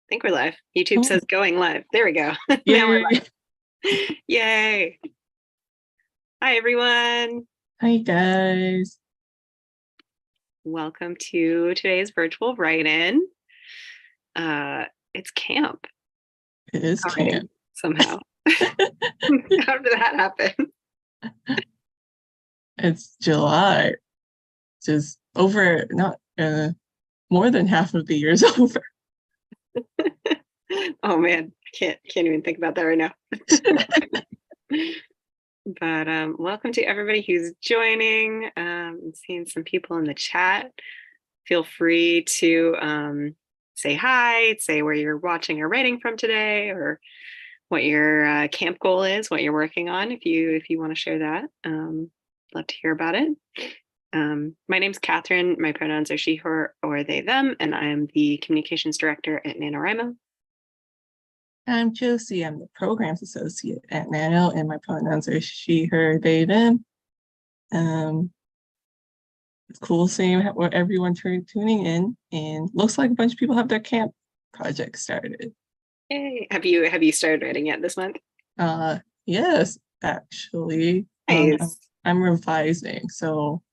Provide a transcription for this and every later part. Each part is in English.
think we're live. YouTube Oh, says going live. There we go. Now we're yay. live. Yay. Hi, everyone. Hi, guys. Welcome to today's virtual write-in. It's camp It is already, camp. somehow. How did that happen? It's July. Just over, not more than half of the year's over. Oh man, I can't even think about that right now. But welcome to everybody who's joining. I'm seeing some people in the chat. Feel free to say hi, say where you're watching or writing from today, or what your camp goal is, what you're working on. If you want to share that, love to hear about it. My name's Catherine. My pronouns are she, her, or they, them, and I am the communications director at NaNoWriMo. I'm Josie. I'm the programs associate at Nano, and my pronouns are she, her, they, them. It's cool seeing where everyone tuning in, and looks like a bunch of people have their camp project started. Yay! Have you started writing yet this month? Yes, actually. Nice. I'm revising, so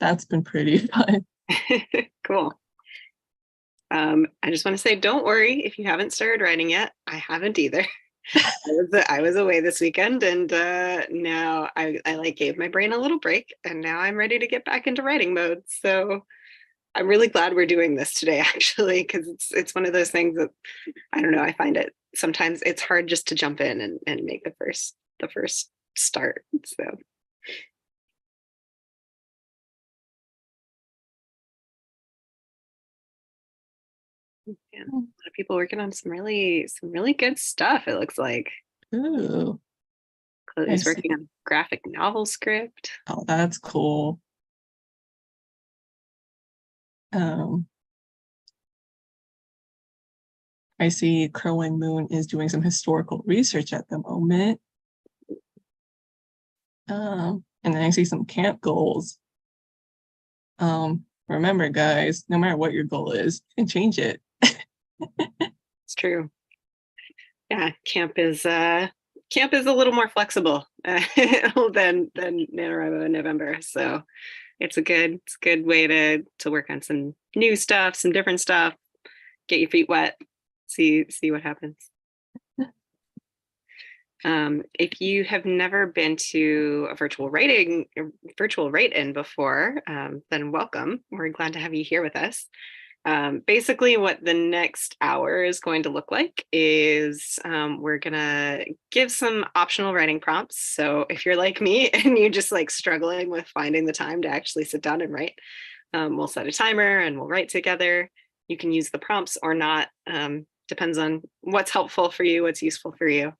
that's been pretty fun. Cool. I just want to say, don't worry if you haven't started writing yet. I haven't either. I was away this weekend, and now I like gave my brain a little break, and now I'm ready to get back into writing mode. So I'm really glad we're doing this today, actually, because it's one of those things that I don't know. I find it sometimes it's hard just to jump in and make the first start. So. Yeah, a lot of people working on some really good stuff, it looks like. Ooh, I Chloe's see. working on a graphic novel script. Oh, that's cool. Um, I see Crow and Moon is doing some historical research at the moment. And then I see some camp goals. Remember, guys, no matter what your goal is, you can change it. It's true. Yeah, camp is a little more flexible than NaNoWriMo in November. So it's a good way to work on some new stuff, some different stuff, get your feet wet, see what happens. If you have never been to a virtual write-in before, then welcome. We're glad to have you here with us. Basically, what the next hour is going to look like is we're gonna give some optional writing prompts. So if you're like me and you're just like struggling with finding the time to actually sit down and write, we'll set a timer and we'll write together. You can use the prompts or not. Depends on what's helpful for you, what's useful for you.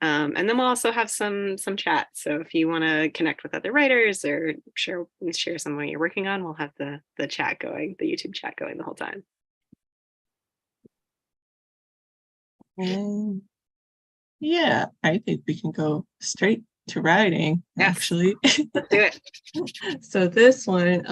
And then we'll also have some chat. So if you want to connect with other writers or share something you're working on, we'll have the chat going, the YouTube chat going the whole time. And yeah, I think we can go straight to writing, Yes. actually. Let's do it. So this one,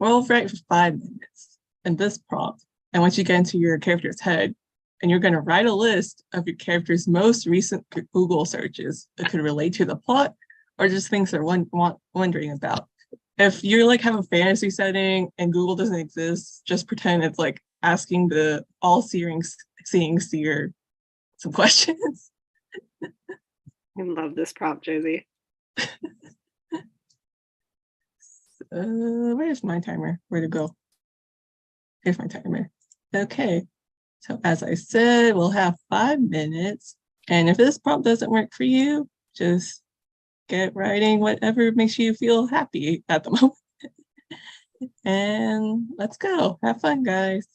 we'll write for 5 minutes in this prompt. And once you get into your character's head, and you're going to write a list of your character's most recent Google searches that could relate to the plot or just things they're wondering about. If you're like have a fantasy setting and Google doesn't exist, just pretend it's like asking the all-seeing seer some questions. I love this prompt, Josie. Where's my timer? Where'd it go? Here's my timer. Okay. So as I said, we'll have 5 minutes. And if this prompt doesn't work for you, just get writing whatever makes you feel happy at the moment. And let's go. Have fun, guys.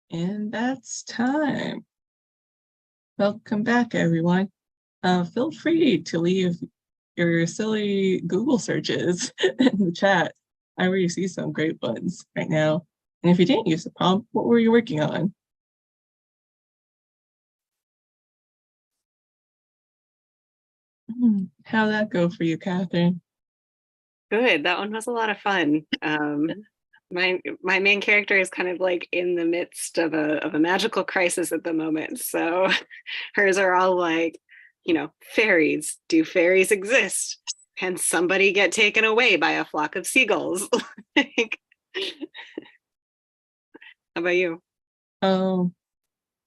And that's time. Welcome back, everyone. Feel free to leave your silly Google searches in the chat. I already see some great ones right now. And if you didn't use the prompt, what were you working on? How'd that go for you, Catherine? Good. That one was a lot of fun. My main character is kind of like in the midst of a magical crisis at the moment. So hers are all like, fairies. Do fairies exist? Can somebody get taken away by a flock of seagulls? Like, how about you?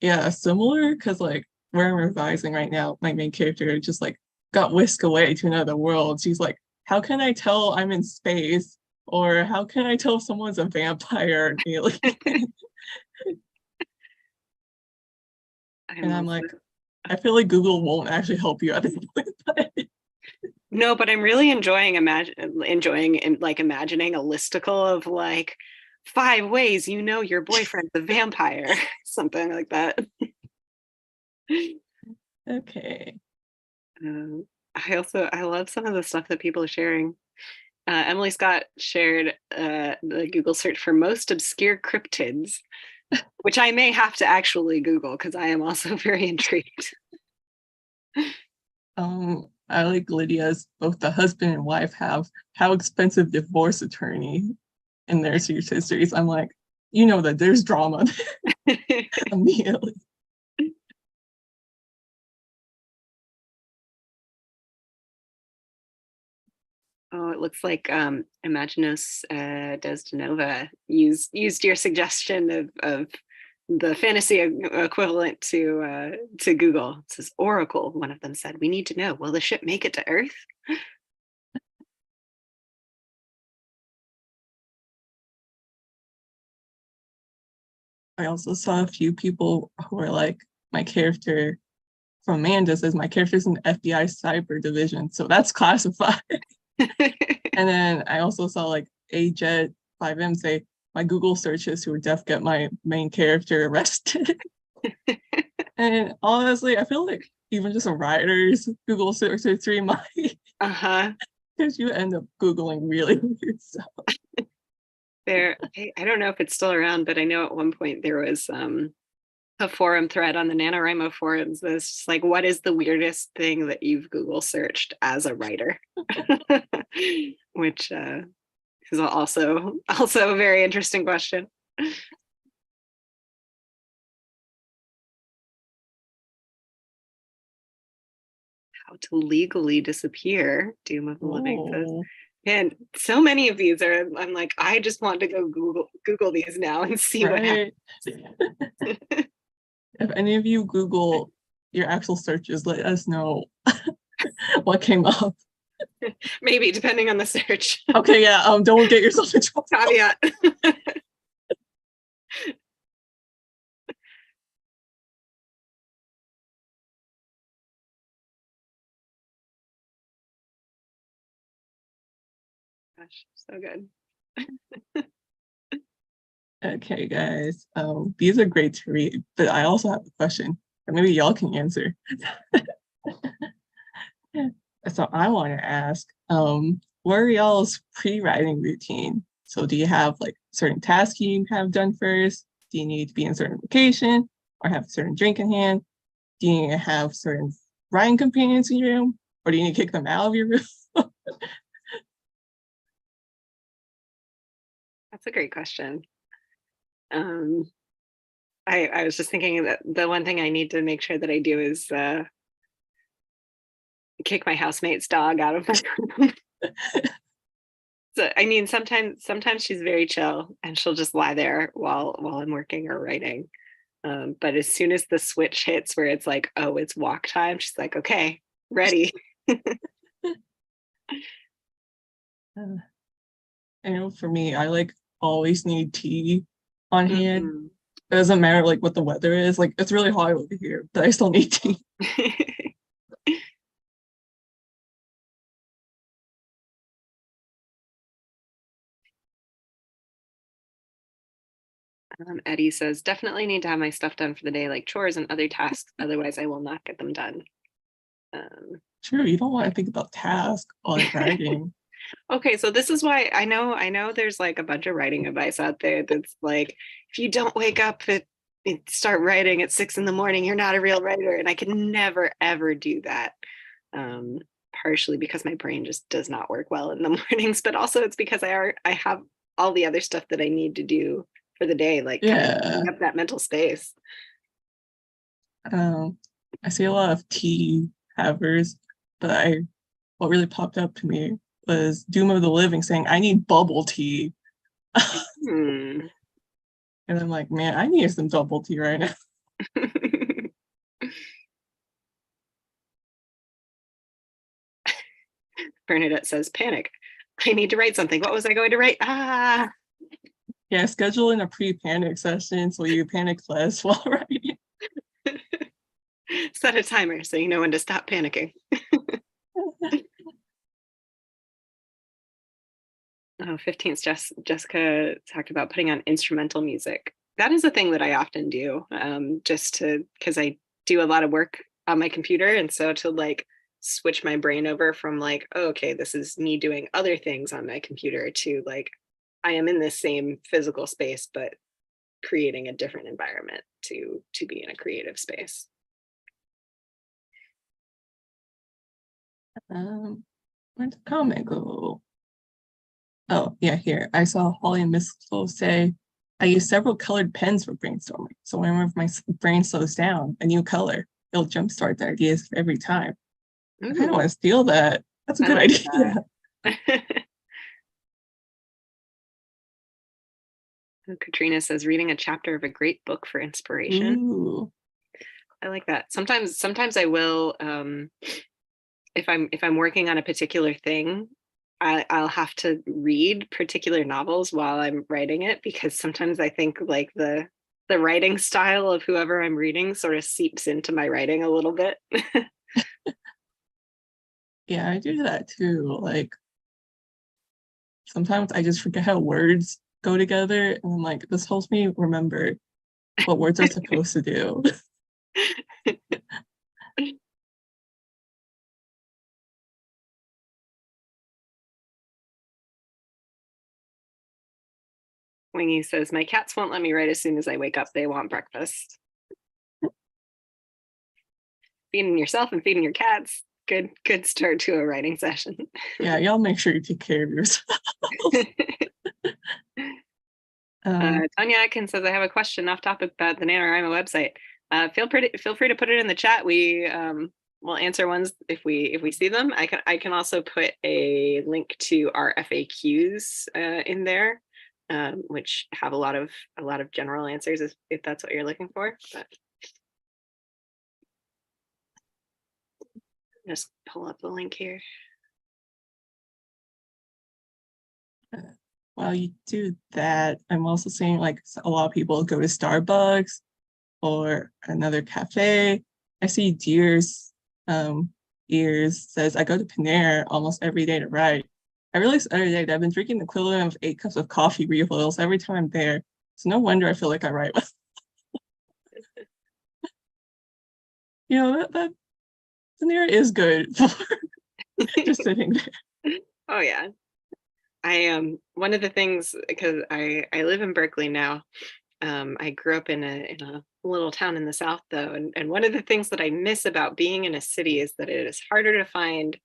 Yeah, similar, because like where I'm revising right now, my main character just like got whisked away to another world. She's like, how can I tell I'm in space? Or how can I tell if someone's a vampire or an alien? And I'm like, I feel like Google won't actually help you at this point. No, but I'm really enjoying imagining a listicle of like 5 ways your boyfriend's a vampire, something like that. Okay. I love some of the stuff that people are sharing. Emily Scott shared the Google search for most obscure cryptids, which I may have to actually Google because I am also very intrigued. I like Lydia's, both the husband and wife have how expensive divorce attorney in their search histories. I'm like, that there's drama immediately. Oh, it looks like Imaginos Desdenova used your suggestion of the fantasy equivalent to Google. It says Oracle. One of them said, "We need to know, will the ship make it to Earth?" I also saw a few people who were like, my character from Amanda says my character's in the FBI cyber division, so that's classified. And then I also saw like AJet5M say my Google searches who deaf get my main character arrested. And honestly, I feel like even just a writer's Google search history might, because you end up Googling really weird stuff. I don't know if it's still around, but I know at one point there was a forum thread on the NaNoWriMo forums that's just like, what is the weirdest thing that you've Google searched as a writer? Which is also a very interesting question. How to legally disappear, Doom of the Living says. And so many of these are, I'm like, I just want to go Google these now and see what happens. If any of you Google your actual searches, let us know what came up. Maybe, depending on the search. Okay, yeah, don't get yourself in trouble. Caveat. Gosh, so good. Okay, guys, these are great to read, but I also have a question that maybe y'all can answer. So I want to ask, what are y'all's pre-writing routine? So do you have like certain tasks you have done first? Do you need to be in a certain location or have a certain drink in hand? Do you need to have certain writing companions in your room, or do you need to kick them out of your room? That's a great question. I was just thinking that the one thing I need to make sure that I do is kick my housemate's dog out of my room. So I mean, sometimes she's very chill and she'll just lie there while I'm working or writing. But as soon as the switch hits where it's like, oh, it's walk time, she's like, okay, ready. I know for me, I like always need tea on hand. It doesn't matter like what the weather is. Like it's really hot over here, but I still need tea. Eddie says, definitely need to have my stuff done for the day, like chores and other tasks. Otherwise, I will not get them done. True, you don't want to think about tasks while you're writing. Okay, so this is why I know there's like a bunch of writing advice out there that's like, if you don't wake up start writing at 6 a.m, you're not a real writer. And I can never, ever do that. Partially because my brain just does not work well in the mornings, but also it's because I have all the other stuff that I need to do for the day, like kind of Yeah. cleaning up that mental space. I see a lot of tea havers, but what really popped up to me was Doom of the Living saying, I need bubble tea. Hmm. And I'm like, man, I need some bubble tea right now. Bernadette says, panic. I need to write something. What was I going to write? Yeah, schedule in a pre-panic session so you panic less while writing. Set a timer so you know when to stop panicking. Oh, 15th, Jessica talked about putting on instrumental music. That is a thing that I often do, because I do a lot of work on my computer. And so to like switch my brain over from like, oh, okay, this is me doing other things on my computer to like, I am in this same physical space, but creating a different environment to be in a creative space. Where'd the comment go? Oh, yeah, here. I saw Holly and Mistletoe say, I use several colored pens for brainstorming. So whenever my brain slows down, a new color, it'll jumpstart the ideas every time. I kind of want to steal that. That's a good idea. Katrina says, reading a chapter of a great book for inspiration. Ooh. I like that. Sometimes I will, if I'm working on a particular thing, I'll have to read particular novels while I'm writing it, because sometimes I think like the writing style of whoever I'm reading sort of seeps into my writing a little bit. Yeah, I do that too. Like sometimes I just forget how words go together, and I'm like, this helps me remember what words are supposed to do. Wingy says, my cats won't let me write as soon as I wake up. They want breakfast. Feeding yourself and feeding your cats. Good start to a writing session. Yeah, y'all make sure you take care of yourself. Tanya Atkins says, I have a question off topic about the NaNoWriMo website. Feel free to put it in the chat. We'll answer ones if we see them. I can also put a link to our FAQs in there, which have a lot of general answers if that's what you're looking for. But just pull up the link here. While you do that, I'm also seeing like a lot of people go to Starbucks or another cafe. I see Ears says, I go to Panera almost every day to write. I realized the other day that I've been drinking the equivalent of 8 cups of coffee refills every time I'm there. So no wonder I feel like I write well. You know, that Panera is good for just sitting there. Oh yeah. I one of the things, because I live in Berkeley now. I grew up in a little town in the South though, and one of the things that I miss about being in a city is that it is harder to find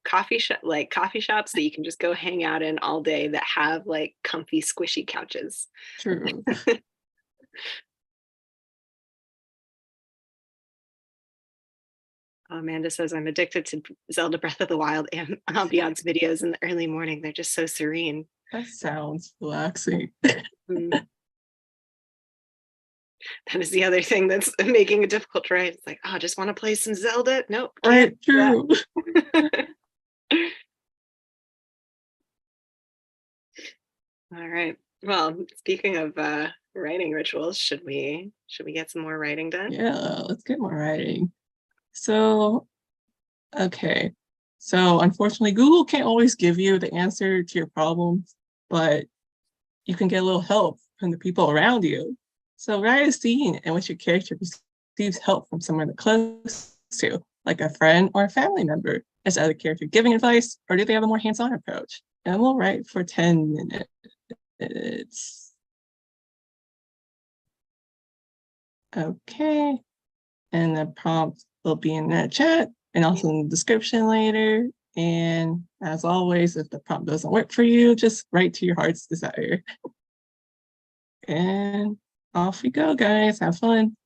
coffee shops that you can just go hang out in all day that have like comfy squishy couches. True. Amanda says, I'm addicted to Zelda Breath of the Wild and ambiance videos in the early morning. They're just so serene. That sounds relaxing. That is the other thing that's making it difficult to write. It's like, oh, I just want to play some Zelda. Nope. Right, true. All right. Well, speaking of writing rituals, should we get some more writing done? Yeah, let's get more writing. So, okay. So unfortunately, Google can't always give you the answer to your problems, but you can get a little help from the people around you. So write a scene in which your character receives help from someone they're close to, like a friend or a family member. Is the other character giving advice, or do they have a more hands-on approach? And we'll write for 10 minutes. Okay. And the prompt will be in the chat and also in the description later. And as always, if the prompt doesn't work for you, just write to your heart's desire. And off we go, guys. Have fun.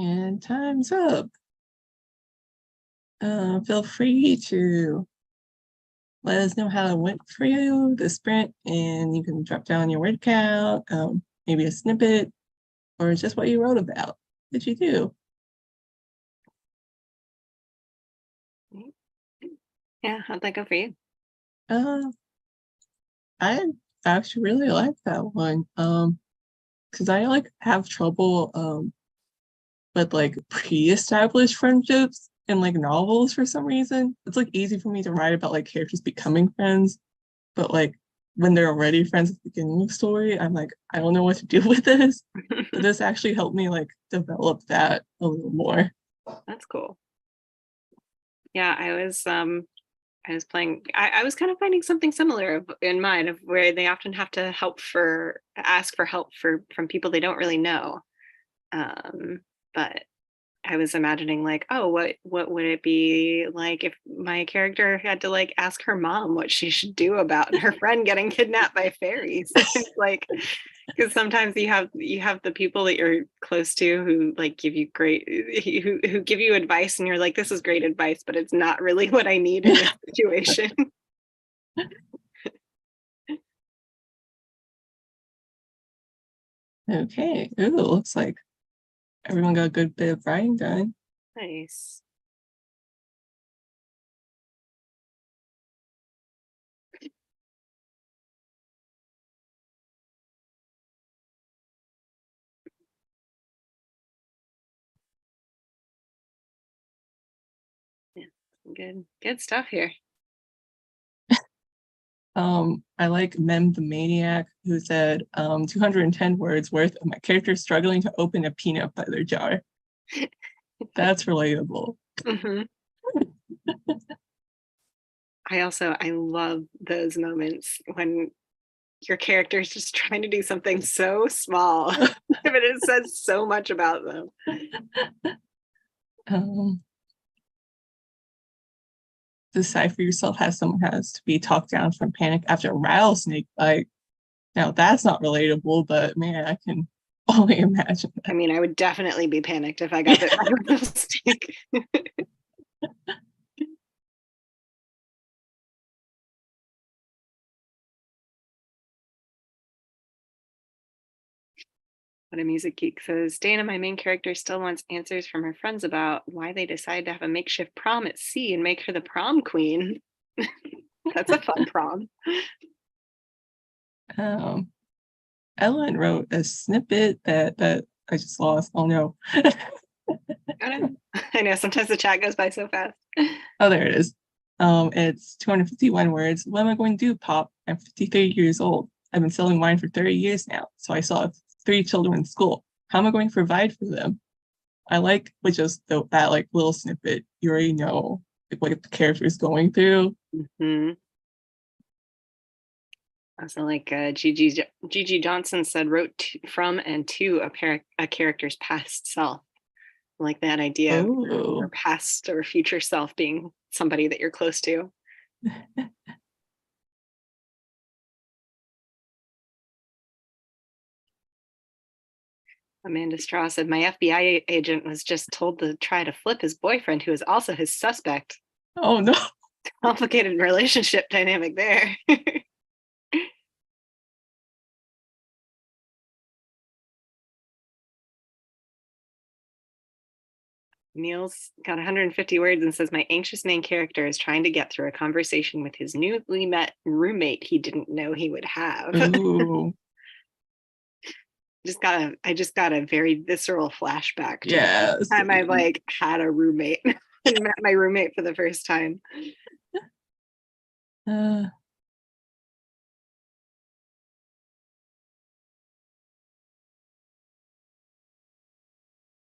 And time's up. Feel free to let us know how it went for you, the sprint, and you can drop down your word count, maybe a snippet, or just what you wrote about. What did you do? Yeah, how'd that go for you? I actually really like that one. Because I like have trouble with like pre-established friendships in like novels for some reason. It's like easy for me to write about like characters becoming friends, but like when they're already friends at the beginning of the story, I'm like, I don't know what to do with this. So this actually helped me like develop that a little more. That's cool. Yeah, I was playing, I was kind of finding something similar in mind of where they often have to ask for help from people they don't really know. But I was imagining like, oh, what would it be like if my character had to like ask her mom what she should do about her friend getting kidnapped by fairies? It's like, because sometimes you have the people that you're close to who like give you who give you advice and you're like, this is great advice, but it's not really what I need in this situation. Okay. Ooh, looks like everyone got a good bit of writing done. Nice. Yeah, good stuff here. I like Mem the Maniac, who said 210 words worth of my character struggling to open a peanut butter jar. That's relatable. Mm-hmm. I love those moments when your character is just trying to do something so small, but it says so much about them. Decipher yourself how someone has to be talked down from panic after a rattlesnake bite. Now that's not relatable, but man, I can only imagine that. I mean, I would definitely be panicked if I got bit by a rattlesnake. But a music geek says Dana, my main character, still wants answers from her friends about why they decided to have a makeshift prom at sea and make her the prom queen. That's a fun prom. Ellen wrote a snippet that I just lost. Oh no. I know sometimes the chat goes by so fast. Oh, there it is. It's 251 words. What am I going to do, Pop? I'm 53 years old. I've been selling wine for 30 years now. So I saw 3 children in school. How am I going to provide for them? I like with just that like little snippet, you already know like, what the character is going through. Mm-hmm. Also, like Gigi Johnson said, wrote from and to a character's past self. Like that idea of your past or future self being somebody that you're close to. Amanda Straw said, my FBI agent was just told to try to flip his boyfriend, who is also his suspect. Oh no. Complicated relationship dynamic there. Neil's got 150 words and says, my anxious main character is trying to get through a conversation with his newly met roommate he didn't know he would have. Ooh. I just got a very visceral flashback to the time I like had a roommate and met my roommate for the first time. Yeah,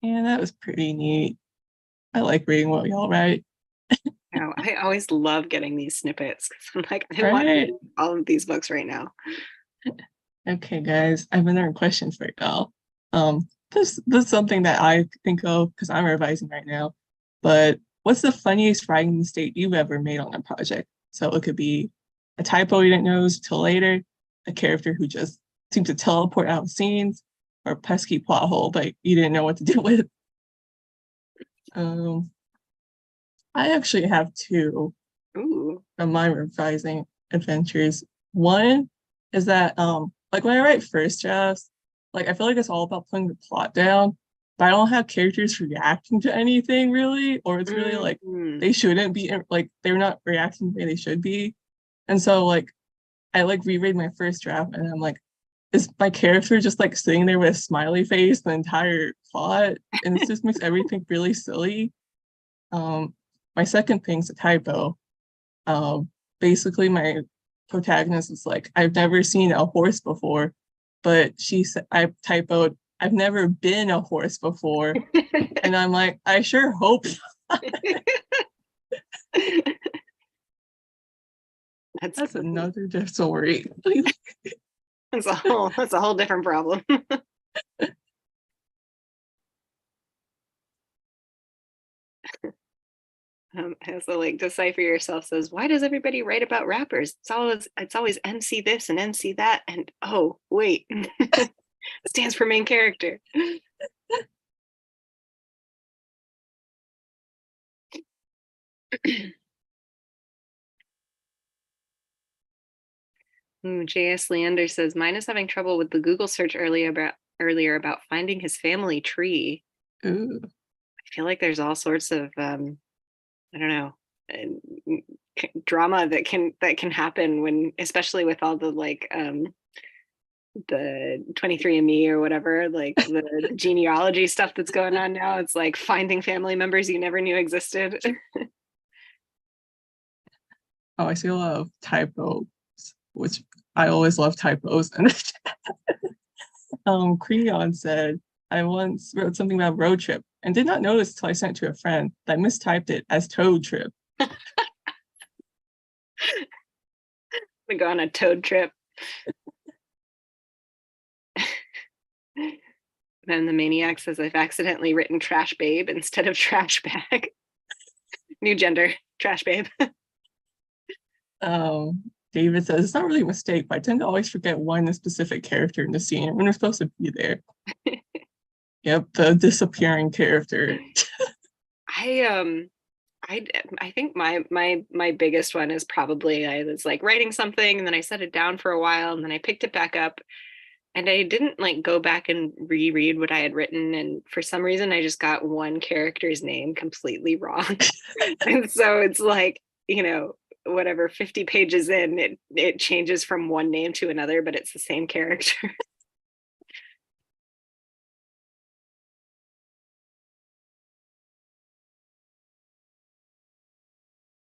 that was pretty neat. I like reading what y'all write. Oh, I always love getting these snippets because I'm like, I want Right. all of these books right now. Okay, guys, I have another question for y'all. This is something that I think of because I'm revising right now. But what's the funniest writing mistake you've ever made on a project? So it could be a typo you didn't notice till later, a character who just seemed to teleport out of scenes, or a pesky plot hole that you didn't know what to do with. I actually have two Ooh. of my revising adventures. One is that like when I write first drafts, like I feel like it's all about putting the plot down, but I don't have characters reacting to anything really, or it's really like Mm. they shouldn't be like they're not reacting the way they should be. And so like I like reread my first draft and I'm like, is my character just like sitting there with a smiley face the entire plot? And it just makes everything really silly. Um, my second thing's a typo. Um, Basically, my protagonist is like, I've never seen a horse before, but she said, I typoed, I've never been a horse before. And I'm like, I sure hope that's Funny. another story. That's a whole different problem. So like Decipher Yourself says, why does everybody write about rappers? It's always MC this and MC that, and oh wait, it stands for main character. JS Leander says, mine is having trouble with the Google search earlier about finding his family tree. Ooh. I feel like there's all sorts of I don't know, drama that can happen when, especially with all the like the 23andMe or whatever, like the genealogy stuff that's going on now. It's like finding family members you never knew existed. Oh, I see a lot of typos, which I always love typos. Creon said, I once wrote something about road trip and did not notice till I sent it to a friend that I mistyped it as toad trip. We go on a toad trip. Then the maniac says, I've accidentally written trash babe instead of trash bag. New gender, trash babe. David says, it's not really a mistake, but I tend to always forget one specific character in the scene when we're supposed to be there. Yep, the disappearing character. I think my biggest one is probably I was like writing something and then I set it down for a while and then I picked it back up and I didn't like go back and reread what I had written, and for some reason I just got one character's name completely wrong. And so it's like, whatever 50 pages in, it changes from one name to another, but it's the same character.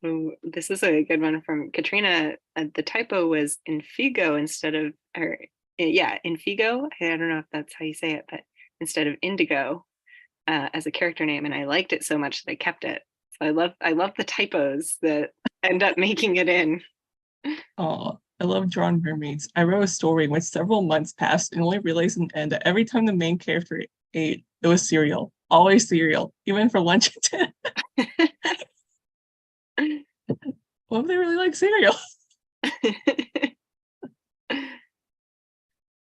Ooh, this is a good one from Katrina. The typo was Infigo instead of, or yeah, Infigo. I don't know if that's how you say it, but instead of Indigo as a character name, and I liked it so much that I kept it. So I love the typos that end up making it in. Oh, I love Drawn Mermaids. I wrote a story in which several months passed and only realized in the end that every time the main character ate, it was cereal. Always cereal, even for lunch and dinner. Well, they really like cereal.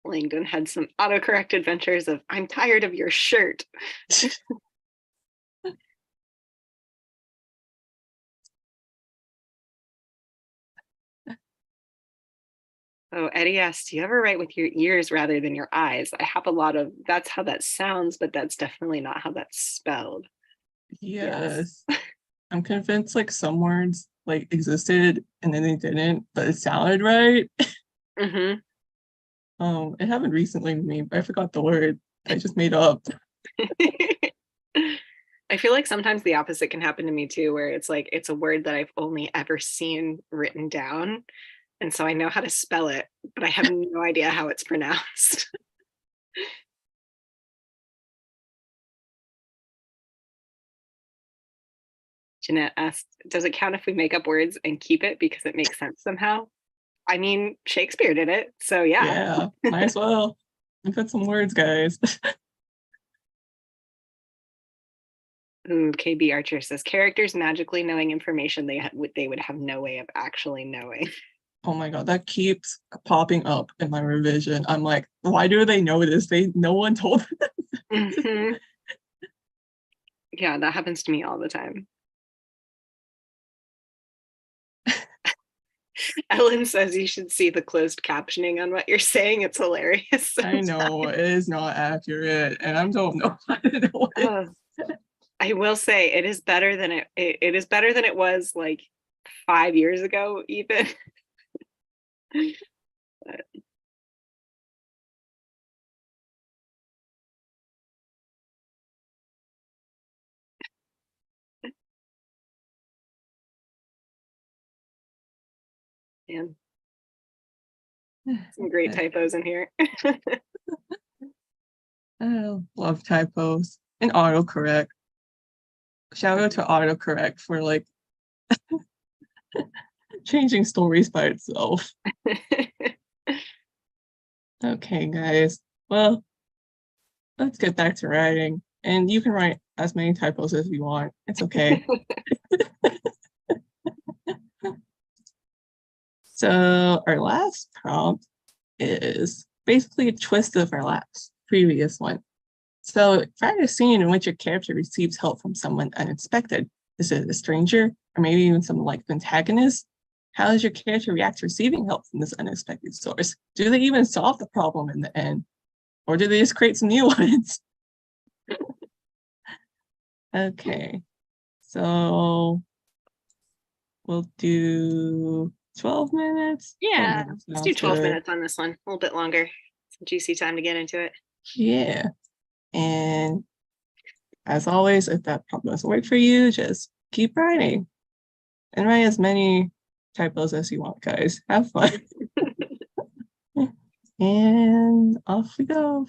Langdon had some autocorrect adventures of I'm tired of your shirt. Oh, Eddie asked, do you ever write with your ears rather than your eyes? I have a lot of, that's how that sounds, but that's definitely not how that's spelled. Yes. I'm convinced like some words like existed and then they didn't, but it sounded right. Mm-hmm. It happened recently to me, but I forgot the word. I just made up. I feel like sometimes the opposite can happen to me too, where it's like it's a word that I've only ever seen written down. And so I know how to spell it, but I have no idea how it's pronounced. Jeanette asked, does it count if we make up words and keep it because it makes sense somehow? I mean, Shakespeare did it, so yeah. Yeah, might as well. Put some words, guys. Ooh, KB Archer says, characters magically knowing information they would have no way of actually knowing. Oh my god, that keeps popping up in my revision. I'm like, why do they know this? No one told them. Mm-hmm. Yeah, that happens to me all the time. Ellen says you should see the closed captioning on what you're saying. It's hilarious. I know it is not accurate, and I don't know how to know it. I will say it is better than it is better than it was like 5 years ago, even. But, man, some great typos in here. I love typos and autocorrect. Shout out to autocorrect for like changing stories by itself. Okay, guys. Well, let's get back to writing. And you can write as many typos as you want. It's okay. So our last prompt is basically a twist of our last previous one. So write a scene in which your character receives help from someone unexpected. Is it a stranger or maybe even someone like the antagonist? How does your character react to receiving help from this unexpected source? Do they even solve the problem in the end? Or do they just create some new ones? Okay, so we'll do 12 minutes. Yeah, let's do 12 good. minutes on this one, a little bit longer. Some juicy time to get into it. Yeah. And as always, if that prompt doesn't work for you, just keep writing and write as many typos as you want, guys. Have fun. And off we go.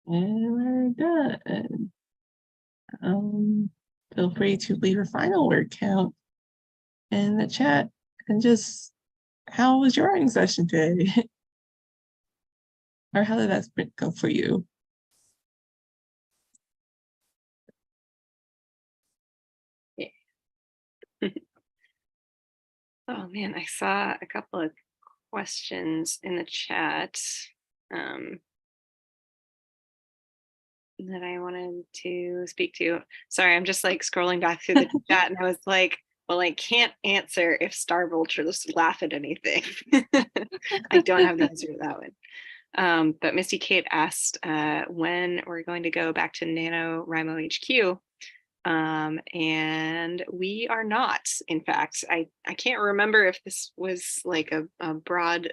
And we're done. Feel free to leave a final word count in the chat and just how was your writing session today? Or how did that sprint go for you? Yeah. Oh man, I saw a couple of questions in the chat that I wanted to speak to. Sorry, I'm just like scrolling back through the chat and I was like, well, I can't answer if Star Vultures laugh at anything. I don't have the answer to that one. But Misty Kate asked when we're going to go back to NaNoWriMo HQ. And we are not, in fact. I can't remember if this was like a broad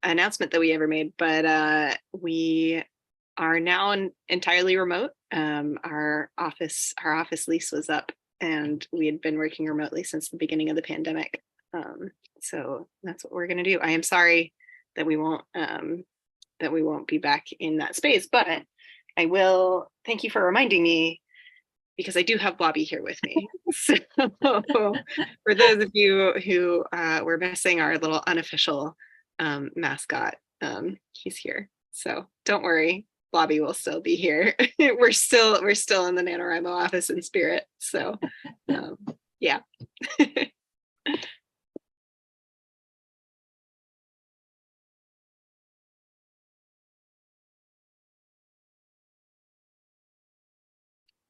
announcement that we ever made, but we are now entirely remote. Our office lease was up and we had been working remotely since the beginning of the pandemic. So that's what we're going to do. I am sorry that we won't be back in that space, but I will thank you for reminding me, because I do have Blobby here with me. So for those of you who were missing our little unofficial mascot, he's here. So don't worry, Blobby will still be here. we're still in the NaNoWriMo office in spirit. So yeah.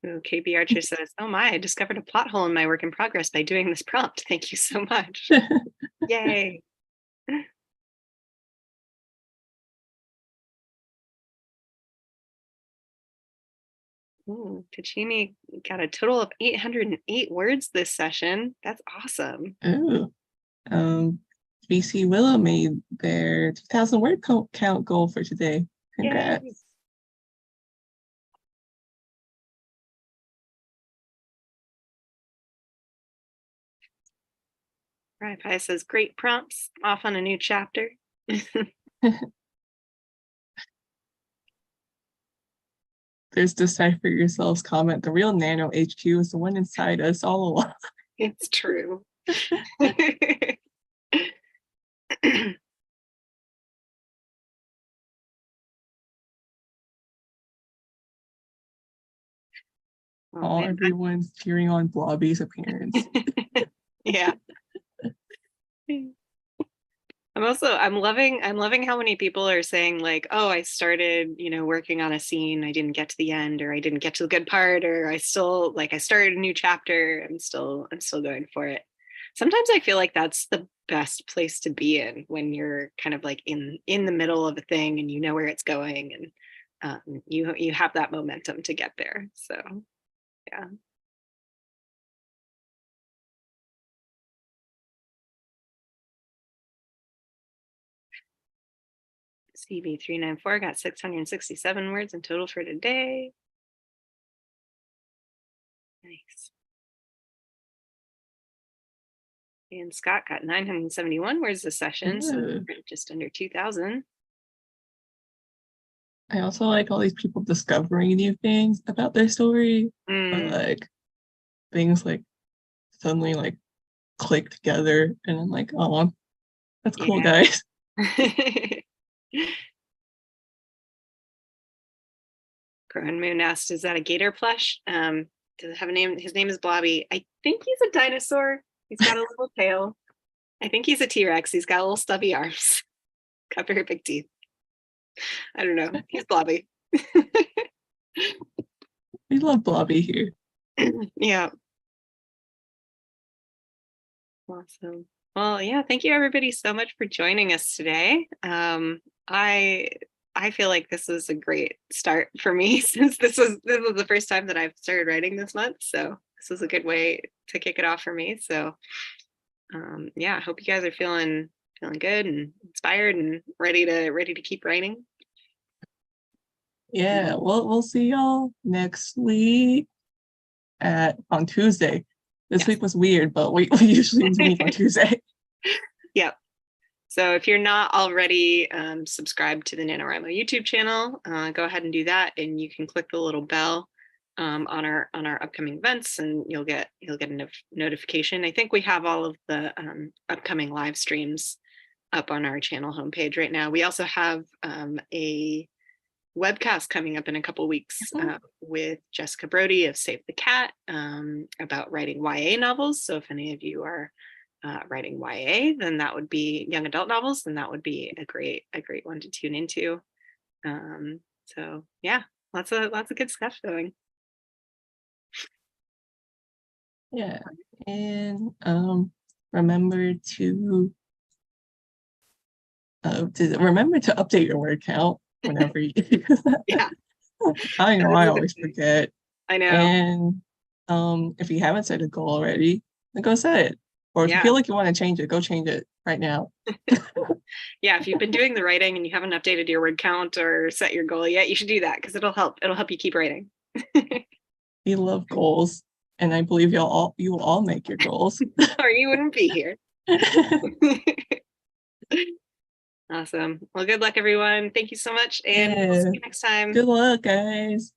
KB Archer says, oh my, I discovered a plot hole in my work in progress by doing this prompt. Thank you so much. Yay. Ooh, Ticini got a total of 808 words this session. That's awesome. Oh, BC Willow made their 2,000 word count goal for today. Congrats. Yay. Right, Pi says, great prompts, off on a new chapter. There's Decipher Yourselves comment. The real Nano HQ is the one inside us all along. It's true. Everyone's cheering on Blobby's appearance. Yeah. I'm loving how many people are saying like, oh, I started, working on a scene, I didn't get to the end, or I didn't get to the good part, or I started a new chapter, I'm still going for it. Sometimes I feel like that's the best place to be in, when you're kind of like in the middle of a thing and you know where it's going, and you have that momentum to get there. So yeah. CB394 got 667 words in total for today. Nice. And Scott got 971 words this session, so just under 2,000. I also like all these people discovering new things about their story. Like things like suddenly like click together, and I'm like, oh, that's cool, guys. Crown Moon asked, is that a gator plush? Does it have a name? His name is Blobby. I think he's a dinosaur. He's got a little tail. I think he's a T-Rex. He's got little stubby arms. Got very big teeth. I don't know. He's Blobby. We love Blobby here. Yeah. Awesome. Well, yeah, thank you everybody so much for joining us today. I feel like this was a great start for me, since this was the first time that I've started writing this month. So this was a good way to kick it off for me. So yeah, I hope you guys are feeling good and inspired and ready to keep writing. Yeah, we'll see y'all next week on Tuesday. This week was weird, but we usually meet on Tuesday. Yep. So if you're not already subscribed to the NaNoWriMo YouTube channel, go ahead and do that, and you can click the little bell on our upcoming events, and you'll get a notification. I think we have all of the upcoming live streams up on our channel homepage right now. We also have a webcast coming up in a couple weeks with Jessica Brody of Save the Cat about writing YA novels. So if any of you are writing YA, then that would be young adult novels, then that would be a great one to tune into. So yeah, lots of good stuff going. Yeah, and remember to update your word count whenever you use that. Yeah, I know I always forget. I know. And if you haven't set a goal already, then go set it. Or if you feel like you want to change it, go change it right now. Yeah, if you've been doing the writing and you haven't updated your word count or set your goal yet, you should do that, because it'll help you keep writing. We love goals, and I believe you will all make your goals. Or you wouldn't be here. Awesome. Well, good luck, everyone. Thank you so much, and we'll see you next time. Good luck, guys.